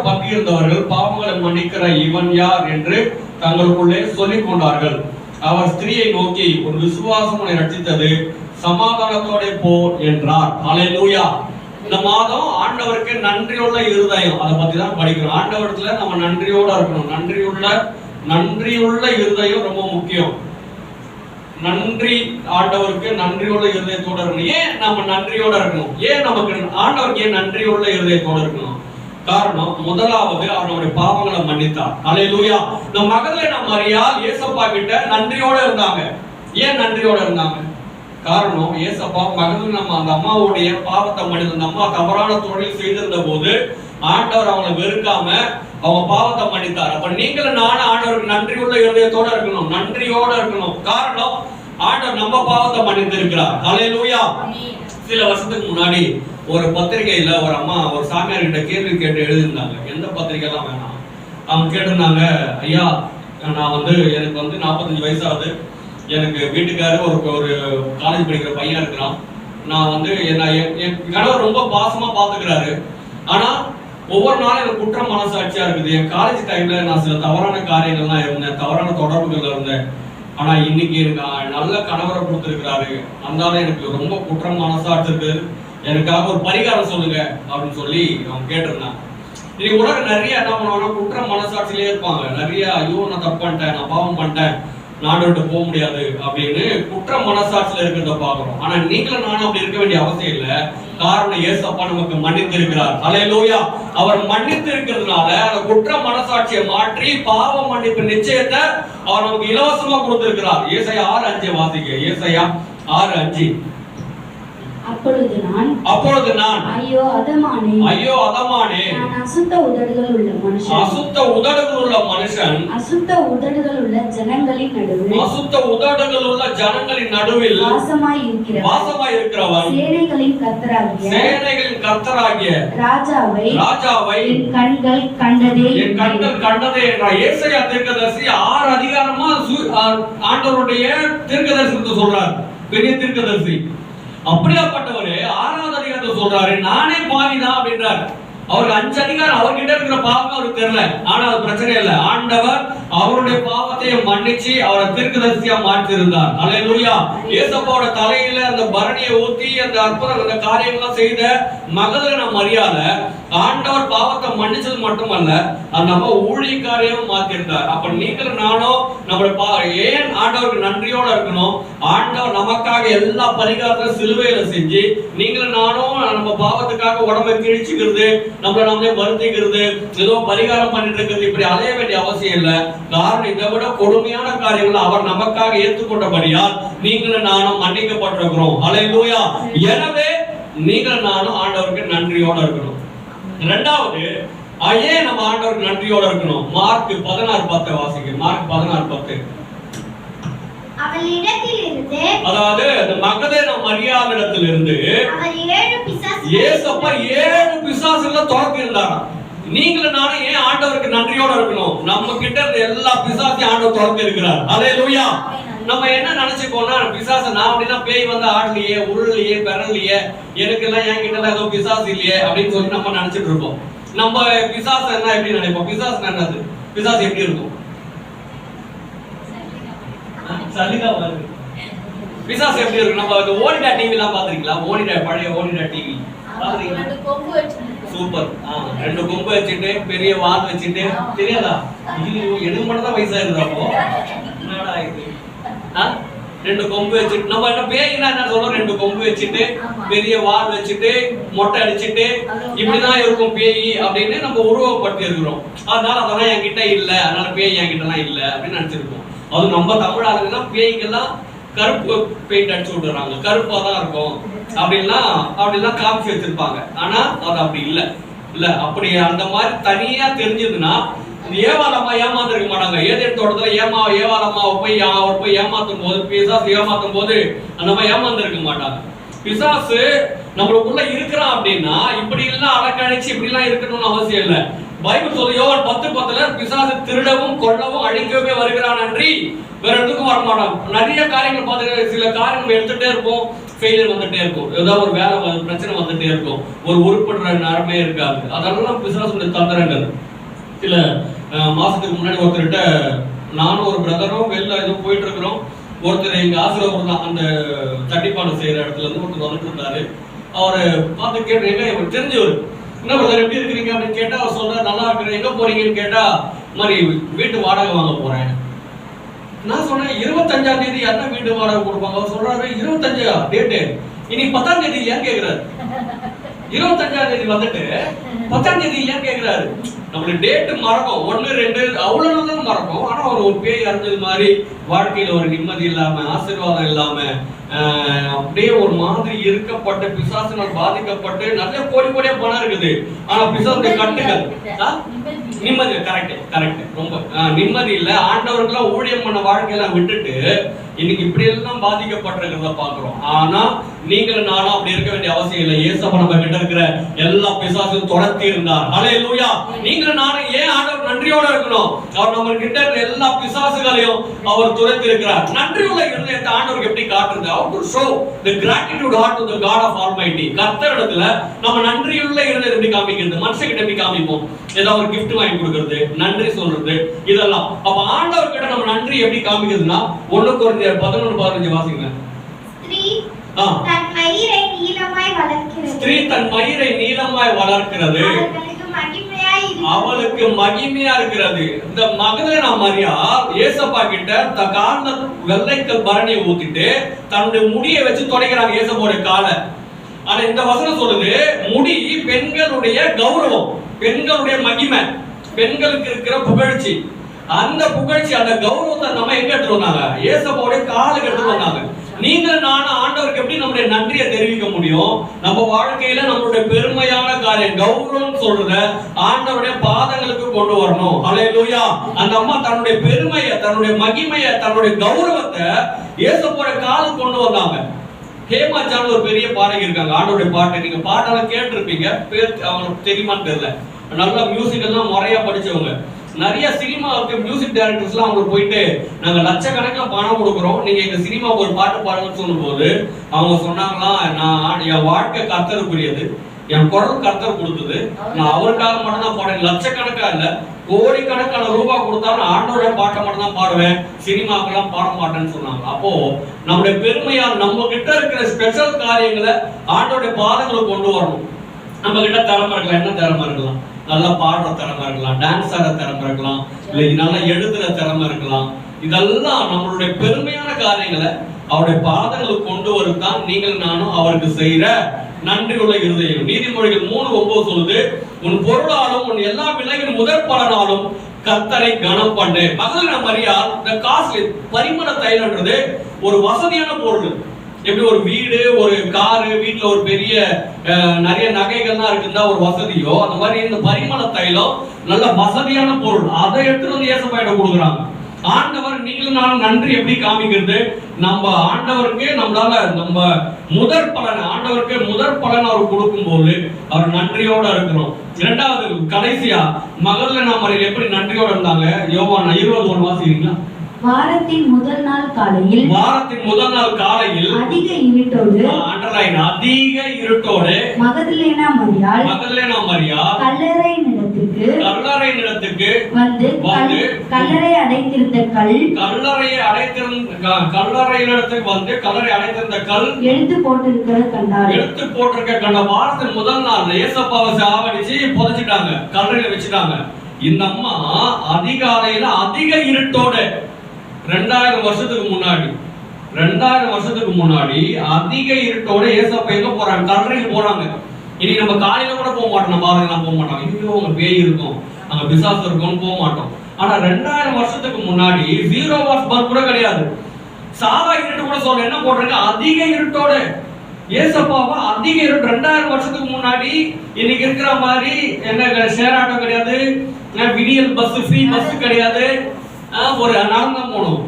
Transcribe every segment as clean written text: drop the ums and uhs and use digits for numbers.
பங்கியிருந்தவர்கள் பாவங்களை மன்னிக்கிற இவன் யார் என்று தங்களுக்குள்ளே சொல்லிக் கொண்டார்கள். அவர் ஸ்திரியை நோக்கி, ஒரு விசுவாசம் உன்னை ரட்சித்தது, சமாதானத்தோட போ என்றார். ஹல்லேலூயா. இந்த மாதம் ஆண்டவருக்கு நன்றியுள்ள இருதயம், அதை பத்தி தான் படிக்கிறோம். ஆண்டவரத்துல நம்ம நன்றியோட இருக்கணும். நன்றியுள்ள இருதயம் ரொம்ப முக்கியம். நன்றி, ஆண்டவருக்கு நன்றியுள்ள இருதயத்தோட இருக்கணும். ஏன் நம்ம நன்றியோட இருக்கணும்? ஏன் நமக்கு ஆண்டவருக்கு ஏன் நன்றியுள்ள இருதயத்தோட இருக்கணும்? காரணம், முதலாவது அவர் நம்முடைய பாவங்களை மன்னித்தார். ஹல்லேலூயா. நம் மகதலேனா மரியாள் ஏசப்பா கிட்ட நன்றியோட இருந்தாங்க. ஏன் நன்றியோட இருந்தாங்க? காரணம், ஏசப்பா மகதலேனா நம்ம அந்த அம்மாவுடைய பாவத்தை மன்னித்த, அந்த அம்மா தவறான தொழில் செய்திருந்த போது ஆண்டவர் அவங்களை வெறுக்காம அவங்க பாவத்தை மன்னித்தார். அப்ப நீங்களும் நானும் ஆண்டவருக்கு நன்றியுள்ள இருதயத்தோட இருக்கணும், நன்றியோட இருக்கணும். காரணம், ஆண்டவர் நம்ம பாவத்தை மன்னித்து இருக்கிறார். ஹல்லேலூயா. சில வருஷத்துக்கு முன்னாடி ஒரு பத்திரிகையில ஒரு அம்மா ஒரு சாமியார் கிட்ட கேள்வி கேட்டு எழுதியிருந்தாங்க. எந்த பத்திரிகைலாம் வேணாம். அவங்க கேட்டிருந்தாங்க, ஐயா நான் எனக்கு 45 வயசாகுது, எனக்கு வீட்டுக்காரர் ஒரு காலேஜ் படிக்கிற பையன் இருக்கிறான், நான் என் கணவர் ரொம்ப பாசமா பாத்துக்கிறாரு, ஆனா ஒவ்வொரு நாளும் எனக்கு குற்ற மனசாட்சியா இருக்குது. என் காலேஜ் டைம்ல நான் சில தவறான காரியங்கள்லாம் இருந்தேன், தவறான தொடர்புகள் இருந்தேன், ஆனா இன்னைக்கு எனக்கு நல்ல கணவரை கொடுத்துருக்கிறாரு, அதனால எனக்கு ரொம்ப குற்றம் மனசாட்சி இருக்கு, எனக்காக ஒரு பரிகாரம் சொல்லுங்க அப்படின்னு சொல்லி அவங்க கேட்டிருந்தாங்க. இன்னைக்கு உலகம் நிறைய என்ன பண்ணுவாங்கன்னா குற்ற மனசாட்சியிலே இருப்பாங்க. நிறைய, ஐயோ நான் தப்பு பண்ணிட்டேன், நான் பாவம் பண்ணிட்டேன், நாடு விட்டு போக முடியாது அப்படின்னு குற்ற மனசாட்சியில இருக்கிறத பாக்குறோம். ஆனா நீங்களும் நானும் அப்படி இருக்க வேண்டிய அவசியம் இல்லை. காரணம், ஏசப்பா நமக்கு மன்னித்து இருக்கிறார். ஹல்லேலூயா. அவர் மன்னித்து இருக்கிறதுனால அந்த குற்ற மனசாட்சியை மாற்றி பாவ மன்னிப்பு நிச்சயத்தை அவர் நமக்கு இலவசமா கொடுத்திருக்கிறார். ஏசாயா 6:5 வாசிங்க. ஏசாயா 6:5. அப்பொழுது நான் ஐயோ அதமானே, நான் அசுத்த உதடுகள் உள்ள மனுஷன், அசுத்த உதடுகள் உள்ள ஜனங்களின் நடுவில் வாசமாய் இருக்கிறவன், சேனைகளின் கர்த்தராகிய ராஜாவை என் கண்கள் கண்டதே என்றார். ஏசாயா தீர்க்கதரிசி 6 அதிகாரமா ஆண்டவருடைய தீர்க்கதரிசனத்தை சொல்றார். பெரிய தீர்க்கதரிசி. அப்படியாப்பட்டவரு 6வது அதிகாரத்தை சொல்றாரு, நானே பாவிதான் அப்படின்றார். அவருக்கு 5 அதிகாரம் அவர்கிட்ட இருக்கிற பாவம் அவருக்கு தெரியல, ஆனா அது பிரச்சனை இல்லை. ஆண்டவர் அவருடைய பாவத்தை மன்னிச்சு அவரை தீர்க்கதரிசியா மாற்றி இருந்தார். ஹல்லேலூயா. ஏசப்பாவோட தலையில அந்த பரணியை ஊத்தி அந்த அற்புதம் அந்த காரியங்கள்லாம் செய்த மகதலேனா மரியாள் ஆண்டவர் பாவத்தை மன்னிச்சது மட்டுமல்ல, நம்ம ஊழியக்காரையும் மாத்திருந்தார். அப்ப நீங்களும் நானும் ஏன் ஆண்டவருக்கு நன்றியோட இருக்கணும்? ஆண்டவர் நமக்காக எல்லா பரிகாரத்தையும் சிலுவையில செஞ்சு நீங்களும் நானும் நம்ம பாவத்துக்காக உடம்பை கிழிச்சுக்கிறது, நம்மள நம்மளே வருத்திக்கிறது, ஏதோ பரிகாரம் பண்ணிட்டு இருக்கிறது, இப்படி அலைய வேண்டிய அவசியம் இல்லை. காரணம், இதை விட கொடுமையான காரியங்களை அவர் நமக்காக ஏற்றுக்கொண்டபடியால் நீங்களும் நானும் மன்னிக்கப்பட்டிருக்கிறோம். ஹல்லேலூயா. எனவே நீங்களும் நானும் ஆண்டவருக்கு நன்றியோட இருக்கணும். இரண்டாவது, ஏன் நம்ம ஆண்டவருக்கு நன்றியோட இருக்கணும்? மார்க் 16:10 வாசிங்க. மார்க் 16:10. அதாவது அந்த மகதலேனா மரியாளிடத்திலிருந்து ஏசப்பா 7 பிசாசுகளை துரத்தி இருந்தாராம். நீங்களும் நானும் ஏன் ஆண்டவருக்கு நன்றியோட இருக்கணும்? நம்ம கிட்ட இருந்த எல்லா பிசாசையும் ஆண்டவர் துரத்தி இருக்கிறார். ஹல்லேலூயா. நம்ம என்ன நினைச்சுக்கோன்னா, பிசாசு நான் அப்படின்னா பேய் ஆடலையே, உருளையே, பெறலையே, எனக்கு எல்லாம் என் கிட்ட எல்லாம் ஏதோ பிசாசு இல்லையே அப்படின்னு சொல்லி நம்ம நினைச்சிட்டு இருப்போம். நம்ம பிசாசு என்ன எப்படி நினைப்போம்? பிசாசு என்னது? பிசாசு எப்படி இருக்கும்? பிசாசு எப்படி இருக்கு? நம்ம ஓனிடா டிவி எல்லாம் பாத்துறீங்களா? பழைய ஓனிடா டிவி சூப்பர். 2 கொம்பு வச்சுட்டு பெரிய வால் வச்சுட்டு, தெரியாதா? எனக்கு மட்டும் தான் வயசா இருந்தாப்போ என்னடா இது? 2 கொம்பு வச்சுட்டு நம்ம என்ன பேய்னா என்ன சொல்றோம்? 2 கொம்பு வச்சுட்டு பெரிய வால் வச்சுட்டு மொட்டை அடிச்சுட்டு இப்படிதான் இருக்கும் பேய் அப்படின்னு நம்ம உருவப்படுத்தி இருக்கிறோம். அதனால அதெல்லாம் என்கிட்ட இல்ல, அதனால பேய் என்கிட்ட எல்லாம் இல்ல அப்படின்னு நினைச்சிருக்கோம். அது நம்ம தமிழ் ஆளுங்கன்னா பேய்க்கெல்லாம் கருப்பு பெயிண்ட் அடிச்சு விட்டுறாங்க, கருப்பா தான் இருக்கும் அப்படிலாம் காமிச்சு வச்சிருப்பாங்க. ஆனா அது அப்படி இல்ல. அப்படி அந்த மாதிரி தனியா தெரிஞ்சதுன்னா ஏவாளம்மா ஏமாந்துருக்க மாட்டாங்க. ஏதேன் தோட்டத்துல ஏவாளம்மா போய் ஏமாத்தும் போது, பிசாசு ஏமாத்தும் போது அந்த மாதிரி ஏமாந்துருக்க மாட்டாங்க. பிசாசு நம்மளுக்குள்ள இருக்கிறான் அப்படின்னா இப்படி எல்லாம் அடக்கழிச்சு இப்படி எல்லாம் இருக்கணும்னு அவசியம் இல்லை. பைபிள் சொல்லி யோவான் 10:10 பிசாசு திருடவும் கொல்லவும் அழிக்கவே வருகிறான் அன்றி வேற எதுக்கும் வரமாட்டான். நிறைய காரியங்கள் பார்த்து சில காரியங்கள் எடுத்துட்டே இருப்போம், ஃபெயிலியர் வந்துட்டே இருக்கும், ஏதாவது ஒரு வேலை பிரச்சனை வந்துட்டே இருக்கும், ஒரு உருப்படுற நேரமே இருக்காது. அதெல்லாம் பிசாசுடைய தந்திரங்கள். சில மாசத்துக்கு முன்னாடி ஒருத்தர்கிட்ட நானும் ஒரு பிரதரும் வெளில ஏதோ போயிட்டு இருக்கிறோம். ஒருத்தர் எங்க ஆசிரியர் தான் அந்த தட்டிப்பாடு செய்யற இடத்துல இருந்து ஒருத்தர் வந்துட்டு இருந்தாரு. அவரை பார்த்து கேட்டீங்க, இவர் தெரிஞ்சவர், என்ன பிரதர் எப்படி இருக்கிறீங்க அப்படின்னு கேட்டா அவர் சொல்றாரு, நல்லா இருக்கிறேன். எங்க போறீங்கன்னு கேட்டா, மாதிரி வீட்டு வாடகை வாங்க போறேன். நான் சொன்னேன், 25ஆம் தேதி என்ன வீட்டு வாடகை கொடுப்பாங்க? அவர் சொல்றாரு, 25 டேட்டு, இன்னைக்கு 10ஆம் தேதி ஏன் கேட்கிறாரு? 25ஆம் தேதி வந்துட்டு 10ஆம் தேதி ஏன் கேட்கிறாரு? நம்மளுக்கு டேட்டு மறக்கும், 1 2 அவ்வளவுதான் மறக்கும். ஆனா ஒரு பேய் அறிஞ்சது மாதிரி வாழ்க்கையில ஒரு நிம்மதி இல்லாம, ஆசீர்வாதம் இல்லாம, அப்படியே ஒரு மாதிரி இருக்கப்பட்டு பிசாசினால் பாதிக்கப்பட்டு நிறைய கோடி கோடியா பணம் இருக்குது. ஆனா பிசாசுடைய கட்டுகள் நிம்மதி, கரெக்ட் ரொம்ப நிம்மதி இல்ல. ஆண்டவர்கள்லாம் ஊழியம் பண்ண வாழ்க்கையெல்லாம் விட்டுட்டு இன்னைக்கு இப்படி எல்லாம் பாதிக்கப்பட்டிருக்கிறத பாக்குறோம். ஆனா நீங்களும் நானும் அப்படி இருக்க வேண்டிய அவசியம் இல்லை. இயேசப்பா நம்ம கிட்ட இருக்கிற எல்லா பிசாசையும் துரத்தி இருந்தார். ஹல்லேலூயா. நீங்களும் நானும் ஏன் ஆண்டவர் நன்றியோட இருக்கணும்? அவர் நம்ம கிட்ட இருக்கிற எல்லா பிசாசுகளையும் அவர் துரத்தி இருக்கிறார். நன்றியுள்ள இருதயத்தை ஆண்டவருக்கு எப்படி காட்டுறது? How to show the gratitude heart to the God of Almighty. கர்த்தரிடத்துல நம்ம நன்றியுள்ள இருதயத்தை எப்படி காமிக்கிறது? மனுஷங்கிட்ட எப்படி காமிப்போம்? ஏதாவது ஒரு gift வாங்கி கொடுக்கிறது, நன்றி சொல்றது, இதெல்லாம். அப்ப ஆண்டவர் கிட்ட நம்ம நன்றி எப்படி காமிக்கிறதுனா 1 கொரிந்தியர் 11:15 வாசிங்க. ஸ்திரீ தன் மயிரை நீளமாய் வளர்க்கிறது, அவளுக்கு மகிமையா இருக்கிறது. இந்த மகதலேனா மரியாள் இயேசப்பா கிட்ட கால்ல வெள்ளைக்கல் பரணியை ஊத்திட்டு தன்னுடைய முடியை வச்சு தொடக்கிறாங்க இயேசப்பாவுடைய காலை. ஆனா இந்த வசனம் சொல்லுது, முடி பெண்களுடைய கௌரவம், பெண்களுடைய மகிமை, பெண்களுக்கு இருக்கிற புகழ்ச்சி. அந்த புகழ்ச்சி, அந்த கௌரவத்தை நம்ம எங்க எடுத்து வந்தாங்க? இயேசப்பாவுடைய காலுக்கு எடுத்து வந்தாங்க. நீங்கள் நானும் ஆண்டவருக்கு எப்படி நம்முடைய நன்றியை தெரிவிக்க முடியும்? நம்ம வாழ்க்கையில நம்மளுடைய பெருமையான காரியம், கௌரவம் சொல்றத ஆண்டவருடைய பாதங்களுக்கு கொண்டு வரணும். ஹல்லேலூயா. அந்த அம்மா தன்னுடைய பெருமையை, தன்னுடைய மகிமையை, தன்னுடைய கௌரவத்தை இயேசுவோட காலுக்கு கொண்டு வந்தாங்க. ஹேமாச்சான் ஒரு பெரிய பாடகி இருக்காங்க. ஆண்டவருடைய பாட்டை நீங்க பாட்டெல்லாம் கேட்டிருப்பீங்க, பேர் அவங்களுக்கு தெரியுமான்னு தெரியல. நல்லா மியூசிக் எல்லாம் முறையா படிச்சவங்க. நிறைய சினிமாவுக்கு மியூசிக் டைரக்டர்ஸ்லாம் அவங்க போயிட்டு நாங்க லட்சக்கணக்கில் பணம் கொடுக்குறோம், நீங்க எங்க சினிமாவுக்கு ஒரு பாட்டு பாடுங்கன்னு சொல்லும்போது அவங்க சொன்னாங்களாம், நான் என் வாழ்க்கை கர்த்தருக்குரியது, என் குரல் கர்த்தர் கொடுத்தது, நான் அவருக்காக மட்டும் தான் பாடுவேன், லட்சக்கணக்கா இல்ல கோடிக்கணக்கான ரூபாய் கொடுத்தாலும் ஆண்டோடைய பாட்டை மட்டும் தான் பாடுவேன், சினிமாக்கெல்லாம் பாட மாட்டேன்னு சொன்னாங்க. அப்போ நம்முடைய பெருமையால் நம்ம கிட்ட இருக்கிற ஸ்பெஷல் காரியங்களை ஆண்டோடைய பாதங்களை கொண்டு வரணும். நம்ம கிட்ட திறமை இருக்கலாம், என்ன திறமை இருக்கலாம்? நல்லா பாடுற திறமை இருக்கலாம், டான்ஸ் ஆடுற திறமை இருக்கலாம், இல்லை நல்லா எழுதுற திறமை இருக்கலாம். இதெல்லாம் நம்மளுடைய பெருமையான காரியங்களை அவருடைய பாதங்களுக்கு கொண்டு வருதான் நீங்கள் நானும் அவருக்கு செய்யற நன்றி உள்ள இருதயம். நீதிமொழிகள் 3:9 சொல்லுது, உன் பொருளாலும் உன் எல்லா விலையின் முதற் பலனாலும் கர்த்தரை கனம் பண்ணு. மகதலேனா மரியாள் இந்த காஸ்ட்லி பரிமள தைலம்ன்றது ஒரு வசதியான பொருள். எப்படி ஒரு வீடு, ஒரு காரு, வீட்டுல ஒரு பெரிய நிறைய நகைகள்லாம் இருக்குன்னா ஒரு வசதியோ, அந்த மாதிரி இந்த பரிமள தைலம் நல்ல வசதியான பொருள். அதை எடுத்துட்டு வந்து இயேசுவாயிடம் கொடுக்குறாங்க. ஆண்டவர் நீங்களும் நானும் நன்றி எப்படி காமிக்கிறது? நம்ம ஆண்டவருக்கு நம்மளால நம்ம முதற் பலன், ஆண்டவருக்கு முதற் பலன் அவர் கொடுக்கும் போது அவர் நன்றியோட இருக்கிறோம். இரண்டாவது கடைசியா மகதலேனா மரியாள் எப்படி நன்றியோட இருந்தாங்க? யோவான் 20:1 வாசிக்கிறீங்களா? வாரத்தின் முதல் நாள் காலையில் அதிக இருட்டோடு, அண்டர்லைன், அதிக இருட்டோடு மகதலேனா மரியாள் கல்லறை நிலத்துக்கு வந்து கல்லறை அடைத்திருந்த கல் எடுத்து போட்டிருக்க கண்ட. வாரத்தின் முதல் நாள் இயேசுப்பாவை சாவடிச்சு புதைச்சிட்டாங்க, கல்லறையில வச்சுட்டாங்க. இந்த அம்மா அதிகாலையில அதிக இருட்டோட 2000 வருஷத்துக்கு முன்னாடி அதிக இருட்டோட இயேசுப்பா எங்க போறாங்க? கல்லறைக்கு போறாங்க. இனி நம்ம காலையில கூட போக மாட்டோம், நம்ம பாருங்க போக மாட்டோம், இன்னும் உங்க பேய் இருக்கும், அங்க பிசாசு இருக்கும்னு போக மாட்டோம். ஆனா 2000 வருஷத்துக்கு முன்னாடி 0 வாஸ் பர் கூட கிடையாது, சாவா இருட்டு கூட சொல்ல, என்ன போடுறாங்க? அதிக இருட்டோட இயேசுப்பாவா அதிக இருட்டு. 2000 வருஷத்துக்கு முன்னாடி இன்னைக்கு இருக்கிற மாதிரி என்ன ஷேர் ஆட்டோ கிடையாது, விடியல் பஸ், ஃப்ரீ பஸ் கிடையாது, ஒரு நடந்து போகணும்,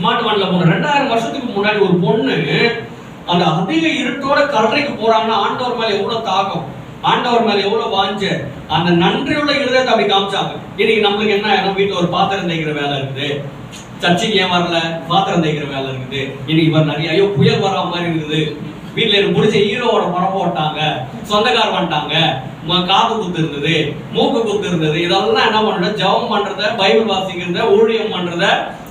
மாட்டு வண்டில போகணும். 2000 வருஷத்துக்கு முன்னாடி ஒரு பொண்ணு அந்த அதிக இருட்டோட கல்லறைக்கு போறாங்கன்னா ஆண்டவர் மேல எவ்வளவு தாகம், ஆண்டவர் மேல எவ்வளவு வாஞ்ச, அந்த நன்றியுள்ள இருதயத்தை அப்படி காமிச்சாங்க. இன்னைக்கு நம்மளுக்கு என்ன, வீட்டுல ஒரு பாத்திரம் தேய்க்கிற வேலை இருக்குது, சர்ச்சைக்கு ஏன் வரல, பாத்திரம் தேய்க்கிற வேலை இருக்குது, இன்னைக்கு இவர் நிறைய ஐயோ புயல் வர மாதிரி இருக்குது, வீட்டுல எனக்கு பிடிச்ச ஹீரோவோட படம் போட்டாங்க, சொந்தக்கார் வந்துட்டாங்க, காது குத்து இருந்தது, மூக்கு குத்து இருந்தது, இதெல்லாம் என்ன பண்ற, ஜெபம் பண்றத, பைபிள் வாசிக்கிறத, ஊழியம் பண்றத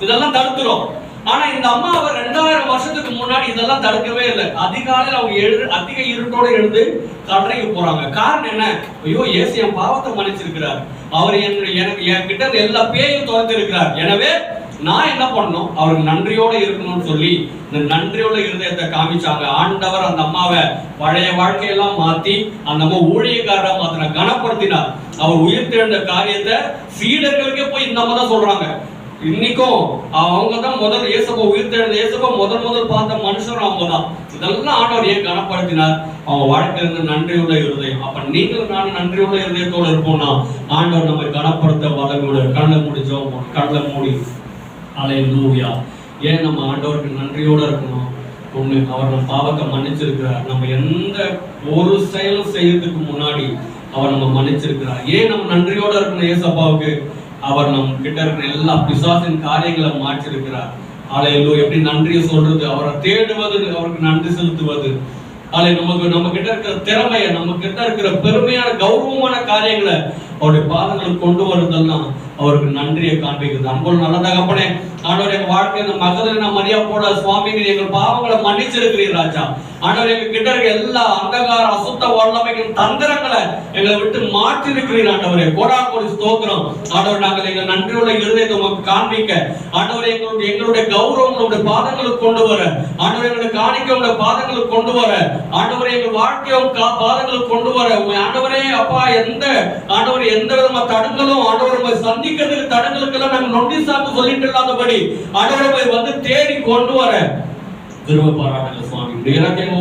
இதெல்லாம் தடுத்துரும். ஆனா இந்த அம்மா அவர் 2000 வருஷத்துக்கு முன்னாடி இதெல்லாம் தடுக்கவே இல்லை. அதிகாலையில் அவங்க அதிக இருட்டோட எழுந்து கல்லறைக்கு போறாங்க. காரணம் என்ன? ஐயோ இயேசு என் பாவத்தை மன்னிச்சிருக்கிறார், அவர் எனக்கு என் கிட்ட எல்லா பேயும் துரத்து இருக்கிறார், எனவே நான் என்ன பண்ணணும், அவருக்கு நன்றியோட இருக்கணும்னு சொல்லி இந்த நன்றியோட இருதயத்தை காமிச்சாங்க. ஆண்டவர் அந்த அம்மாவை பழைய வாழ்க்கையெல்லாம் மாத்தி அந்த அம்மா ஊழியக்காரரை மாத்தின கனப்படுத்தினார். அவர் உயிர் தெழுந்த காரியத்தை சீடர்களுக்கே போய் இந்த அம்மா தான் சொல்றாங்க. இன்னைக்கும் அவங்க தான் முதல் இயேசுவை உயிர் தெழுந்த இயேசுவை முதல் பார்த்த மனுஷரும் அவங்க தான். இதெல்லாம் ஆண்டவர் ஏன் கனப்படுத்தினார்? அவங்க வாழ்க்கையில நன்றியுள்ள இருதயம். அப்ப நீங்களும் நானும் நன்றியுள்ள இருதயத்தோட இருப்போம்னா ஆண்டவர் நம்ம கனப்படுத்த வளர்ந்து கண்ணை முடிச்சோம், கண்ணை மூடி அல்லேலூயா. ஏன் நம்ம ஆண்டவருக்கு நன்றியோட இருக்கணும்? ஒண்ணு, அவர் நம்ம பாவத்தை மன்னிச்சிருக்கிறார். நம்ம எந்த ஒரு செயலும் செய்யறதுக்கு முன்னாடி அவர் நம்ம மன்னிச்சிருக்கிறார். ஏன் நம்ம நன்றியோட இருக்கணும் ஏசப்பாவுக்கு? அவர் நம்ம கிட்ட இருக்கிற எல்லா பிசாசின் காரியங்களை மாற்றிருக்கிறார். அல்லேலூயா. எப்படி நன்றியை சொல்றது? அவரை தேடுவது, அவருக்கு நன்றி செலுத்துவது. நம்ம கிட்ட இருக்கிற திறமைய, நம்ம கிட்ட இருக்கிற பெருமையான கௌரவமான காரியங்களை அவருடைய பாதங்களுக்கு கொண்டு வருதெல்லாம் அவருக்கு நன்றியை காண்பிக்குது. அன்போடு நல்ல தகப்பனே, ஆண்டவர் எங்க வாழ்க்கையில மகதலேனா மரியா போல சுவாமி எங்கள் பாவங்களை மன்னிச்சிருக்கிறீர் ராஜா. ஆண்டவர் எங்க கிட்ட இருக்க எல்லா அந்தகார அசுத்த வல்லமைக்கும் தந்திரங்களை எங்களை விட்டு மாற்றி இருக்கிறீர் ஆண்டவரே. கோடாகோடி ஸ்தோத்திரம் ஆண்டவர். நாங்கள் எங்கள் நன்றியோட இருதயத்தை உங்களுக்கு காண்பிக்க ஆண்டவர் எங்களுடைய கௌரவம் உங்களுடைய பாதங்களுக்கு கொண்டு வர, ஆண்டவர் எங்களுடைய காணிக்கை உங்களுடைய பாதங்களுக்கு கொண்டு வர, ஆண்டவரே எங்கள் வாழ்க்கையை பாதங்களுக்கு கொண்டு வர, ஆண்டவரே அப்பா ஆண்டவர் எந்த விதமான தடங்களும் ஆண்டவர் சந்திக்கிறதுக்கு தடங்களுக்கெல்லாம் நாங்கள் நொண்டி சாக்கு சொல்லிட்டு இல்லாதபடி ஆண்டவரை வந்து தேடி கொண்டு வர திரும்ப பாராட்டுங்க சுவாமி.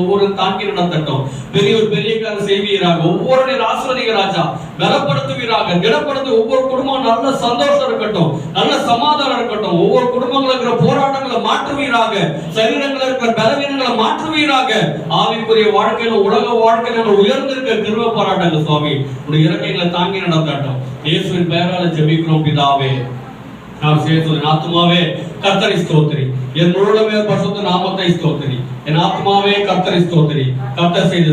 ஒவ்வொரு தாங்கி நடத்தட்டும், பெரிய காரியம் செய்வீராக, ஒவ்வொரு ஆசிரியர் ராஜா பலப்படுத்துவீராக, திடப்படுத்தி ஒவ்வொரு குடும்பம் நல்ல சந்தோஷம் இருக்கட்டும், நல்ல சமாதானம் இருக்கட்டும், ஒவ்வொரு குடும்பங்கள் இருக்கிற போராட்டங்களை மாற்றுவீராக, சரீரங்கள் இருக்கிற பலவீனங்களை மாற்றுவீராக, ஆவிக்குரிய வாழ்க்கையில உலக வாழ்க்கையில நாங்கள் உயர்ந்திருக்க திரும்ப பாராட்டுங்க சுவாமி. உடைய இறக்கைகளை தாங்கி நடத்தட்டும். இயேசுவின் பெயரால ஜெபிக்கிறோம் பிதாவே. நாம் சேர்த்து என் ஆத்மாவே கர்த்தரை ஸ்தோத்திரி, என் முழுமே பரிசுத்த நாமத்தை ஸ்தோத்திரி, என் ஆத்மாவே கர்த்தரை ஸ்தோத்திரி. கர்த்தர் செய்த